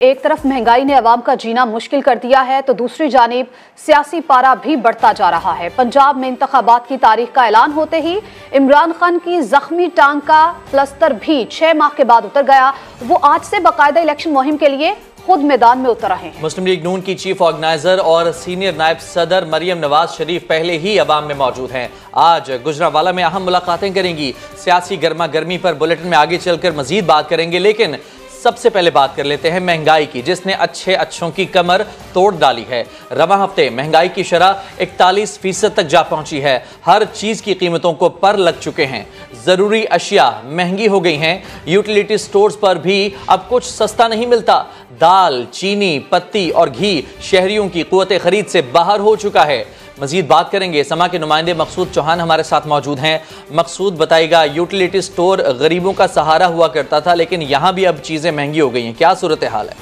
एक तरफ महंगाई ने अवाम का जीना मुश्किल कर दिया है तो दूसरी जानिब सियासी पारा भी बढ़ता जा रहा है। पंजाब में इंतखाबात की तारीख का ऐलान होते ही इमरान खान की जख्मी टांग का प्लस्तर भी 6 माह के बाद उतर गया। वो आज से बाकायदा इलेक्शन मुहिम के लिए खुद मैदान में उतर रहे हैं। मुस्लिम लीग नून की चीफ ऑर्गेनाइजर और सीनियर नायब सदर मरियम नवाज शरीफ पहले ही अवाम में मौजूद हैं। आज गुजरांवाला में अहम मुलाकातें करेंगी। सियासी गर्मा गर्मी पर बुलेटिन में आगे चलकर मजीद बात करेंगे, लेकिन सबसे पहले बात कर लेते हैं महंगाई की, जिसने अच्छों की कमर तोड़ डाली है। रवां हफ्ते महंगाई की शरह 41% तक जा पहुंची है। हर चीज की कीमतों को पर लग चुके हैं। जरूरी अशिया महंगी हो गई हैं। यूटिलिटी स्टोर्स पर भी अब कुछ सस्ता नहीं मिलता। दाल, चीनी, पत्ती और घी शहरियों की कुव्वत खरीद से बाहर हो चुका है। मजीद बात करेंगे। समा के नुमाइंदे मकसूद चौहान हमारे साथ मौजूद हैं। मकसूद, बताइएगा, यूटिलिटी स्टोर गरीबों का सहारा हुआ करता था, लेकिन यहां भी अब चीजें महंगी हो गई हैं। क्या सूरत हाल है?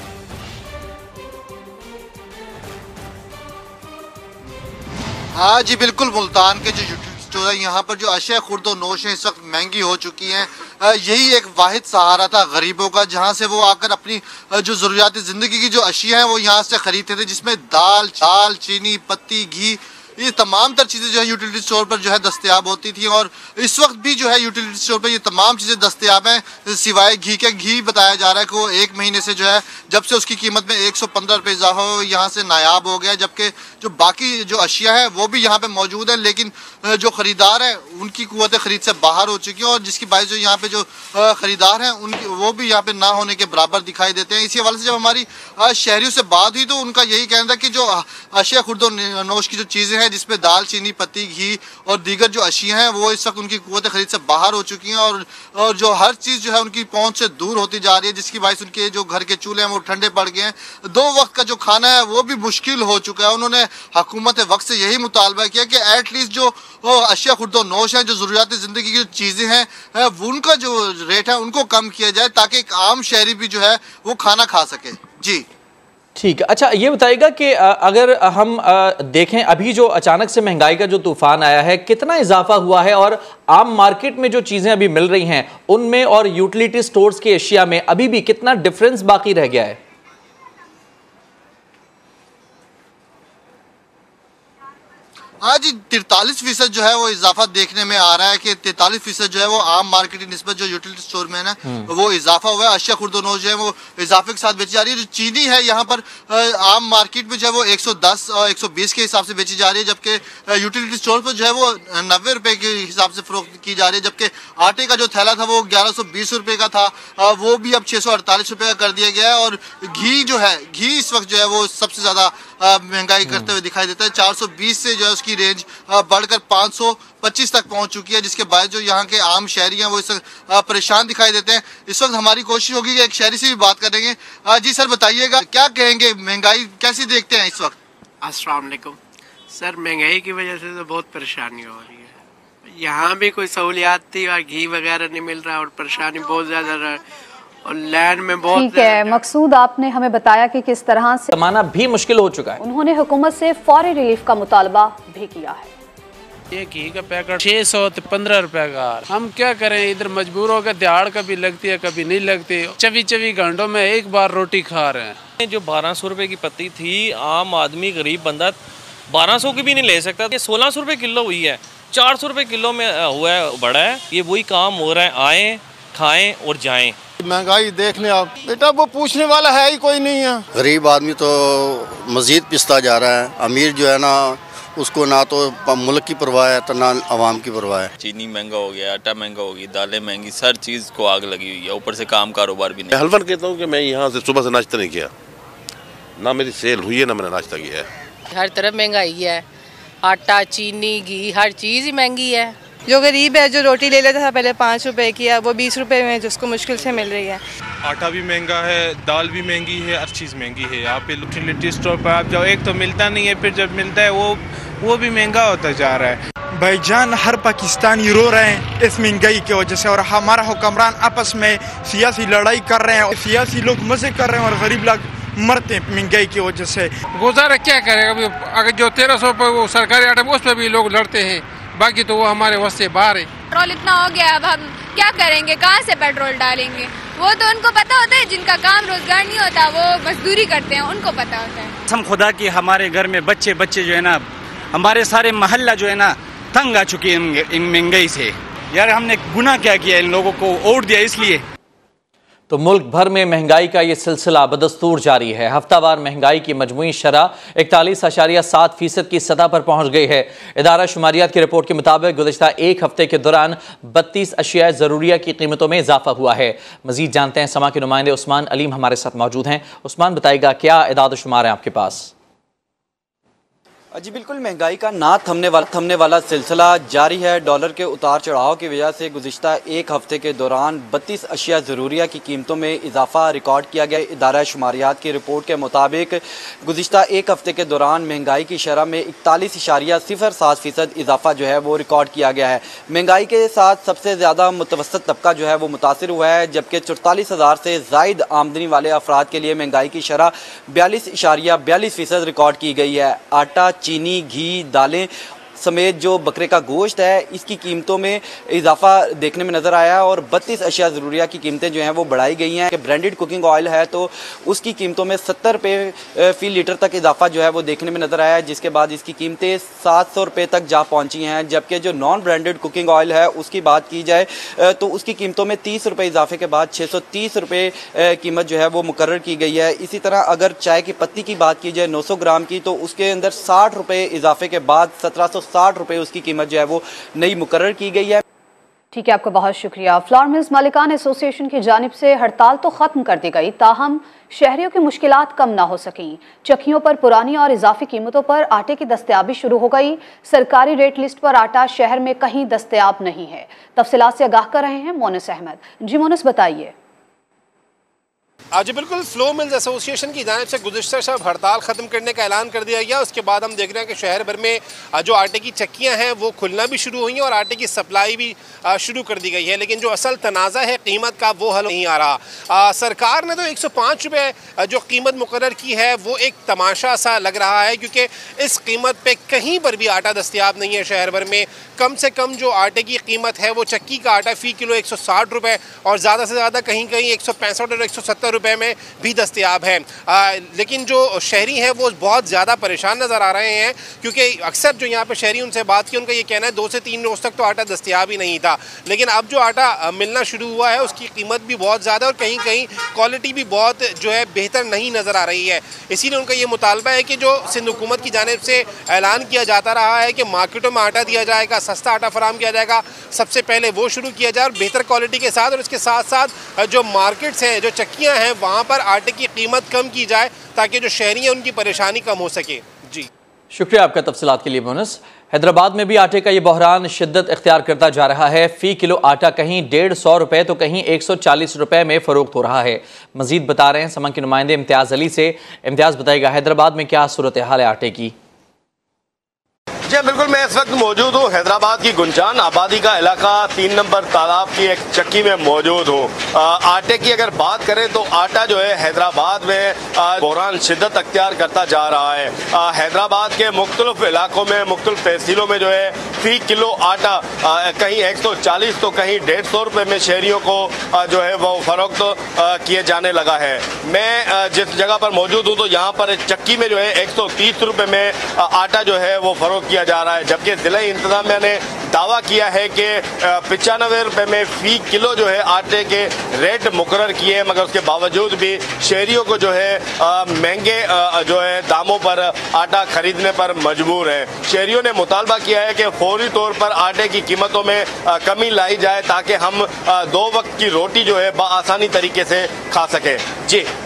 हाँ जी बिल्कुल, मुल्तान के जो यूटिलिटी स्टोर है यहाँ पर जो अशिया खुर्द नोश है इस वक्त महंगी हो चुकी हैं। यही एक वाहिद सहारा था गरीबों का, जहाँ से वो आकर अपनी जो ज़रूरियात ज़िंदगी की जो अशिया हैं वो यहाँ से खरीदते थे, जिसमें दाल, चीनी, पत्ती, घी, ये तमाम तर चीज़ें जो है यूटिलिटी स्टोर पर जो है दस्तयाब होती थी। और इस वक्त भी जो है यूटिलिटी स्टोर पर ये तमाम चीज़ें दस्तयाब हैं सिवाय घी के। घी बताया जा रहा है कि वो 1 महीने से जो है जब से उसकी कीमत में 115 रुपये इजाफा हो यहाँ से नायाब हो गया, जबकि जो बाकी जो अशिया है वो भी यहाँ पे मौजूद है, लेकिन जो ख़रीदार है उनकी कुव्वत ख़रीद से बाहर हो चुकी है, और जिसकी बायस जो यहाँ पे जो ख़रीदार हैं उनकी वो भी यहाँ पे ना होने के बराबर दिखाई देते हैं। इसी हवाले से जब हमारी शहरियों से बात हुई तो उनका यही कहना था कि जो अशिया खुर्द नोश की जो चीज़ें हैं, जिसमें दाल, चीनी, पत्ती, घी और दीगर जो अशिया हैं वो इस वक्त उनकी कुव्वत खरीद से बाहर हो चुकी हैं, और जो हर चीज़ जो है उनकी पहुंच से दूर होती जा रही है, जिसकी वजह से उनके जो घर के चूल्हे हैं वो ठंडे पड़ गए हैं। 2 वक्त का जो खाना है वो भी मुश्किल हो चुका है। उन्होंने हुकूमत वक्त से यही मुतालबा किया कि एटलीस्ट जो अशिया खुर्द नोश है, जो ज़रूरियात ज़िंदगी की जो चीज़ें हैं उनका जो रेट है उनको कम किया जाए, ताकि एक आम शहरी भी जो है वो खाना खा सके। जी ठीक है। अच्छा, ये बताइएगा कि अगर हम देखें अभी जो अचानक से महंगाई का जो तूफान आया है, कितना इजाफा हुआ है, और आम मार्केट में जो चीज़ें अभी मिल रही हैं उनमें और यूटिलिटी स्टोर्स की अशिया में अभी भी कितना डिफरेंस बाकी रह गया है? हाँ जी, 43% जो है वो इजाफा देखने में आ रहा है कि 43% जो है वो आम मार्केट की निस्बत जो यूटिलिटी स्टोर में है ना वो इजाफा हुआ है। अशिया खुर्द नोश जो है वो इजाफे के साथ बेची जा रही है। जो चीनी है यहाँ पर आम मार्केट में जो है वो 110 और 120 के हिसाब से बेची जा रही है, जबकि यूटिलिटी स्टोर पर जो है वो 90 रुपये के हिसाब से फरोख्त की जा रही है। जबकि आटे का जो थैला था वो 1120 रुपये का था, वो भी अब 648 रुपये का कर दिया गया है। और घी जो है, घी इस वक्त जो है वो सबसे ज़्यादा महंगाई करते हुए दिखाई देता है। 420 से जो है उसकी रेंज बढ़कर 525 तक पहुंच चुकी है, जिसके बाद जो यहाँ के आम शहरी हैं वो इस परेशान दिखाई देते हैं। इस वक्त हमारी कोशिश होगी कि एक शहरी से भी बात करेंगे। जी सर, बताइएगा क्या कहेंगे, महंगाई कैसी देखते हैं इस वक्त? अस्सलाम वालेकुम सर, महंगाई की वजह से तो बहुत परेशानी हो रही है। यहाँ भी कोई सहूलियात थी और घी वगैरह नहीं मिल रहा और परेशानी बहुत ज़्यादा रहा, और लैंड में बहुत। ठीक है मकसूद, आपने हमें बताया कि किस तरह से कमाना भी मुश्किल हो चुका है। उन्होंने हुकूमत से फौरी रिलीफ का मुतालबा भी किया है। ये घी का पैकेट 600 से 15 रुपए का। हम क्या करें, इधर मजबूर हो गए। दिहाड़ कभी लगती है कभी नहीं लगती। 24 घंटों में एक बार रोटी खा रहे हैं। जो 1200 रुपए की पत्ती थी, आम आदमी गरीब बंदा 1200 की भी नहीं ले सकता। ये 1600 रुपए किलो हुई है, 400 रुपए किलो में हुआ है, बढ़ा है। ये वही काम हो रहा है, आए खाएं और जाएं। महंगाई देख लें आप बेटा, वो पूछने वाला है ही कोई नहीं है। गरीब आदमी तो मज़ीद पिसता जा रहा है। अमीर जो है ना, उसको ना तो मुल्क की परवाह है तो ना आवाम की परवाह है। चीनी महंगा हो गया, आटा महंगा हो गया, दालें महंगी, हर चीज़ को आग लगी हुई है। ऊपर से काम कारोबार भी नहीं। हलफन कहता हूँ कि मैं यहाँ से सुबह से नाश्ता नहीं किया, ना मेरी सेल हुई है ना मैंने नाश्ता किया है। हर तरफ महंगाई है, आटा, चीनी, घी, हर चीज़ ही महंगी है। जो गरीब है, जो रोटी ले लेता था पहले 5 रुपए की, अब वो 20 रुपए में जिसको मुश्किल से मिल रही है। आटा भी महंगा है, दाल भी महंगी है, हर चीज़ महंगी है। यहाँ पे यूटिलिटी स्टोर पर आप जाओ, एक तो मिलता नहीं है, फिर जब मिलता है वो भी महंगा होता जा रहा है। भाईजान, हर पाकिस्तानी रो रहे हैं इस महंगाई की वजह से, और हमारा हुक्मरान आपस में सियासी लड़ाई कर रहे हैं। सियासी लोग मजे कर रहे हैं और गरीब लोग मरते हैं महंगाई की वजह से। गुजारा क्या करेगा? अगर जो 1300 पर वो सरकारी आटा उस पर भी लोग लड़ते हैं, बाकी तो वो हमारे वश से बाहर है। पेट्रोल इतना हो गया, अब हम क्या करेंगे, कहाँ से पेट्रोल डालेंगे? वो तो उनको पता होता है, जिनका काम रोजगार नहीं होता वो मजदूरी करते हैं, उनको पता होता है। कसम खुदा की हमारे घर में बच्चे जो है ना, हमारे सारे मोहल्ला जो है ना तंग आ चुकी है इन महंगाई से। यार हमने गुनाह क्या किया, इन लोगों को वोट दिया इसलिए। तो मुल्क भर में महंगाई का ये सिलसिला बदस्तूर जारी है। हफ्तावार महंगाई की मजमूई शरह 41.7% की सतह पर पहुंच गई है। इदारा शुमारियात की रिपोर्ट के मुताबिक गुज़िश्ता एक हफ्ते के दौरान 32 अशिया ज़रूरिया की कीमतों में इजाफा हुआ है। मजीद जानते हैं, समा के नुमाइंदे उस्मान अलीम हमारे साथ मौजूद हैं। उस्मान, बताइएगा क्या इदाद शुमार है आपके पास? जी बिल्कुल, महंगाई का ना थमने वाला सिलसिला जारी है। डॉलर के उतार चढ़ाव की वजह से गुज़िश्ता एक हफ्ते के दौरान 32 अशिया ज़रूरिया की कीमतों में इजाफा रिकॉर्ड किया गया। इदारा शुमारियात की रिपोर्ट के मुताबिक गुज़िश्ता एक हफ्ते के दौरान महंगाई की शरह में 41.07% इजाफा जो है वो रिकॉर्ड किया गया है। महंगाई के साथ सबसे ज़्यादा मुतवसत तबका जो है वो मुतासिर हुआ है, जबकि 44,000 से ज़ायद आमदनी वाले अफराद के लिए महंगाई की शरह 42.42% रिकॉर्ड की गई है। आटा, चीनी, घी, दालें समेत जो बकरे का गोश्त है इसकी कीमतों में इजाफा देखने में नज़र आया और 32 अशिया ज़रूरिया की कीमतें जो हैं वो बढ़ाई गई हैं। कि ब्रांडेड कुकिंग ऑयल है तो उसकी कीमतों में 70 रुपये फ़ी लीटर तक इजाफा जो है वो देखने में नज़र आया, जिसके बाद इसकी कीमतें 700 रुपये तक जा पहुँची हैं। जबकि जो नॉन ब्रांडेड कुकिंग ऑयल है उसकी बात की जाए तो उसकी कीमतों में 30 रुपये इजाफे के बाद 630 रुपये कीमत जो है वो मुकर्रर की गई है। इसी तरह अगर चाय की पत्ती की बात की जाए 900 ग्राम की, तो उसके अंदर 60 रुपये इजाफे के बाद 1760 रुपये उसकी कीमत जो है वो नई मुकर्रर की गई है। ठीक है, आपका बहुत शुक्रिया। फ्लावर मिल्स मालिकान एसोसिएशन की जानिब से हड़ताल तो खत्म कर दी गई, ताहम शहरियों की मुश्किलात कम ना हो सकी। चक्कियों पर पुरानी और इजाफी कीमतों पर आटे की दस्तयाबी शुरू हो गई। सरकारी रेट लिस्ट पर आटा शहर में कहीं दस्तयाब नहीं है। तफसीलात से आगाह कर रहे हैं मोनिस अहमद। जी मोनिस, बताइए। जी बिल्कुल, फ्लो मिल्स एसोसिएशन की जानिब से गुज़िश्ता शब हड़ताल ख़त्म करने का ऐलान कर दिया गया। उसके बाद हम देख रहे हैं कि शहर भर में जो आटे की चक्कियां हैं वो खुलना भी शुरू हुई हैं और आटे की सप्लाई भी शुरू कर दी गई है। लेकिन जो असल तनाज़ा है कीमत का वो हल नहीं आ रहा। सरकार ने तो 105 रुपये जो कीमत मुकर्रर की है वो एक तमाशा सा लग रहा है, क्योंकि इस कीमत पर कहीं पर भी आटा दस्तयाब नहीं है शहर भर में। कम से कम जो आटे की कीमत है वो चक्की का आटा फ़ी किलो 160 रुपये और ज़्यादा से ज़्यादा कहीं कहीं 165 और 170 रुपये में भी दस्तयाब है। लेकिन जो शहरी हैं वो बहुत ज़्यादा परेशान नज़र आ रहे हैं, क्योंकि अक्सर जो यहाँ पे शहरी उनसे बात की, उनका ये कहना है 2 से 3 रोज़ तक तो आटा दस्तयाब ही नहीं था। लेकिन अब जो आटा मिलना शुरू हुआ है उसकी कीमत भी बहुत ज़्यादा और कहीं कहीं क्वालिटी भी बहुत जो है बेहतर नहीं नज़र आ रही है। इसीलिए उनका ये मुतालबा है कि जो सिंध हुकूमत की जानिब से ऐलान किया जाता रहा है कि मार्केटों में आटा दिया जाएगा, सस्ता आटा फराहम किया जाएगा, सबसे पहले वो शुरू किया जाए और बेहतर क्वालिटी के साथ। और इसके साथ साथ जो मार्केट्स हैं, जो चक्कियाँ हैं, वहाँ पर आटे की कीमत कम की जाए ताकि जो शहरी हैं उनकी परेशानी कम हो सके। जी शुक्रिया आपका तफसीलात के लिए मोनिस। हैदराबाद में भी आटे का ये बहरान शिद्दत इख्तियार करता जा रहा है। फ़ी किलो आटा कहीं 150 रुपये तो कहीं 140 रुपये में फ़रोख्त हो रहा है। मजीद बता रहे हैं समा के नुमाइंदे इम्तियाज़ अली से। इम्तियाज़, बताएगा हैदराबाद में क्या सूरत हाल है आटे की? जी बिल्कुल, मैं इस वक्त मौजूद हूँ हैदराबाद की गुंजान आबादी का इलाका 3 नंबर तालाब की एक चक्की में मौजूद हूँ। आटे की अगर बात करें तो आटा जो है हैदराबाद में बहरान शिद्दत अख्तियार करता जा रहा है। हैदराबाद के मुख्तलिफ इलाकों में मुख्तलिफ तहसीलों में जो है फ़ी किलो आटा कहीं 140 तो कहीं 150 रुपये में शहरियों को जो है वो फरोख्त किए जाने लगा है। मैं जिस जगह पर मौजूद हूँ तो यहाँ पर चक्की में जो है 130 रुपये में आटा जो है वो फरोख्त किया जा रहा है, जबकि जिला इंतजामिया ने दावा किया है कि 95 रुपये में फ़ी किलो जो है आटे के रेट मुकर्रर किए हैं, मगर उसके बावजूद भी शहरियों को जो है महंगे जो है दामों पर आटा खरीदने पर मजबूर हैं। शहरियों ने मुतालबा किया है कि फौरी तौर पर आटे की कीमतों में कमी लाई जाए ताकि हम 2 वक्त की रोटी जो है बआसानी तरीके से खा सकें। जी।